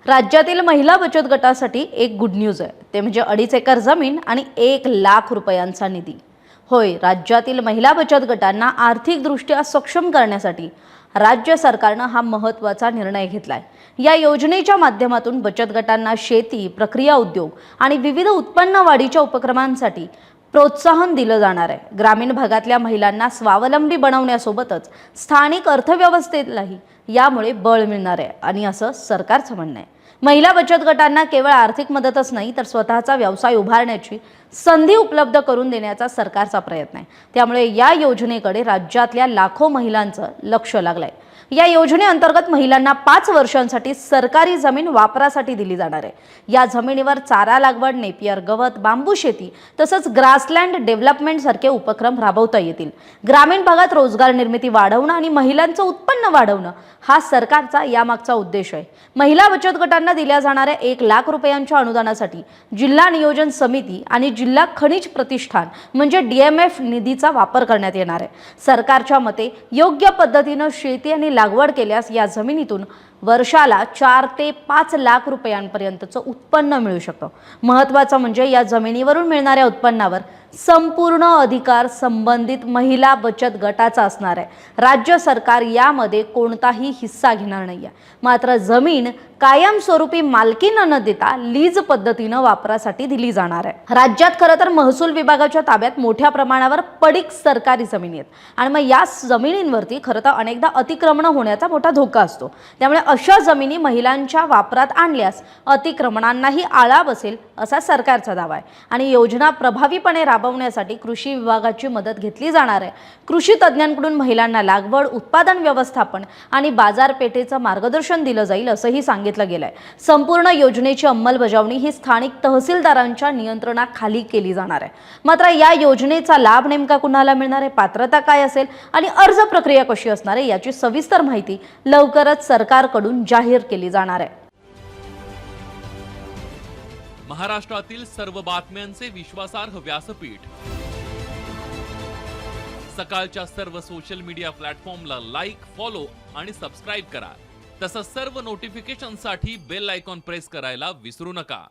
राज्यातील महिला बचत गटासाठी एक गुड न्यूज आहे, ते म्हणजे 2.5 एकर जमीन आणि 1 लाख रुपयांचा निधी। होय, राज्यातील महिला बचत गटांना आर्थिकदृष्ट्या सक्षम करण्यासाठी राज्य सरकारने हा महत्त्वाचा निर्णय घेतलाय। या योजनेच्या माध्यमातून बचत गटांना शेती, प्रक्रिया उद्योग आणि विविध उत्पन्न वाढीच्या उपक्रमांसाठी प्रोत्साहन दिलं जाणार आहे। ग्रामीण भागातल्या महिलांना स्वावलंबी बनवण्यासोबतच स्थानिक अर्थव्यवस्थेलाही यामुळे बळ मिळणार आहे आणि असं सरकारचं म्हणणं आहे। महिला बचत गटांना केवळ आर्थिक मदतच नाही तर स्वतःचा व्यवसाय उभारण्याची संधी उपलब्ध करून देण्याचा सरकारचा प्रयत्न आहे। त्यामुळे या योजनेकडे राज्यातल्या लाखो महिलांचं लक्ष लागलंय। या योजनेअंतर्गत महिलांना 5 वर्षांसाठी सरकारी जमीन वापरासाठी दिली जाणार आहे। या जमिनीवर चारा लागवड, नेपियर गवत, बांबू शेती तसंच ग्रासलँड डेव्हलपमेंट सारखे उपक्रम राबवता येतील। ग्रामीण भागात रोजगार निर्मिती वाढवणं आणि महिलांचं उत्पन्न वाढवणं हा सरकारचा यामागचा उद्देश आहे। महिला बचत गटांना दिल्या जाणाऱ्या 1 लाख रुपयांच्या अनुदानासाठी जिल्हा नियोजन समिती आणि जिल्हा खनिज प्रतिष्ठान म्हणजे DMF निधीचा वापर करण्यात येणार आहे। सरकारच्या मते योग्य पद्धतीने शेती आणि लागवड केल्यास या जमिनीतून वर्षाला 4 ते 5 लाख रुपयांपर्यंतचं उत्पन्न मिळू शकतं। महत्त्वाचं म्हणजे या जमिनीवरून मिळणाऱ्या उत्पन्नावर संपूर्ण अधिकार संबंधित महिला बचत गटाचा असणार आहे। राज्य सरकार यामध्ये कोणताही हिस्सा घेणार नाहीये। मात्र जमीन कायमस्वरूपी मालकीना न देता लीज पद्धतीने वापरासाठी दिली जाणार आहे। राज्यात खरं तर महसूल विभागाच्या ताब्यात मोठ्या प्रमाणावर पडीक सरकारी जमिनी आहेत आणि मग या जमिनींवरती खरं तर अनेकदा अतिक्रमण होण्याचा मोठा धोका असतो। त्यामुळे अशा जमिनी महिलांच्या वापरात आणल्यास अतिक्रमणांनाही आळा बसेल असा सरकारचा दावा आहे आणि योजना प्रभावीपणे राबवण्यासाठी कृषी विभागाची मदत घेतली जाणार आहे। कृषी तज्ञांकडून महिलांना लागवड, उत्पादन व्यवस्थापन आणि बाजारपेठेचं मार्गदर्शन दिलं जाईल असंही सांगितलं गेलंय। संपूर्ण योजनेची अंमलबजावणी ही स्थानिक तहसीलदारांच्या नियंत्रणाखाली केली जाणार आहे। मात्र या योजनेचा लाभ नेमका कुणाला मिळणार आहे, पात्रता काय असेल आणि अर्ज प्रक्रिया कशी असणार आहे याची सविस्तर माहिती लवकरच सरकारकडून जाहीर केली जाणार आहे। महाराष्ट्रातील सर्व बातम्यांचे विश्वासार्ह व्यासपीठ, सकाळच्या सर्व सोशल मीडिया प्लॅटफॉर्मला लाईक, फॉलो आणि सबस्क्राईब करा। तसंच सर्व नोटिफिकेशनसाठी बेल आयकॉन प्रेस करायला विसरू नका।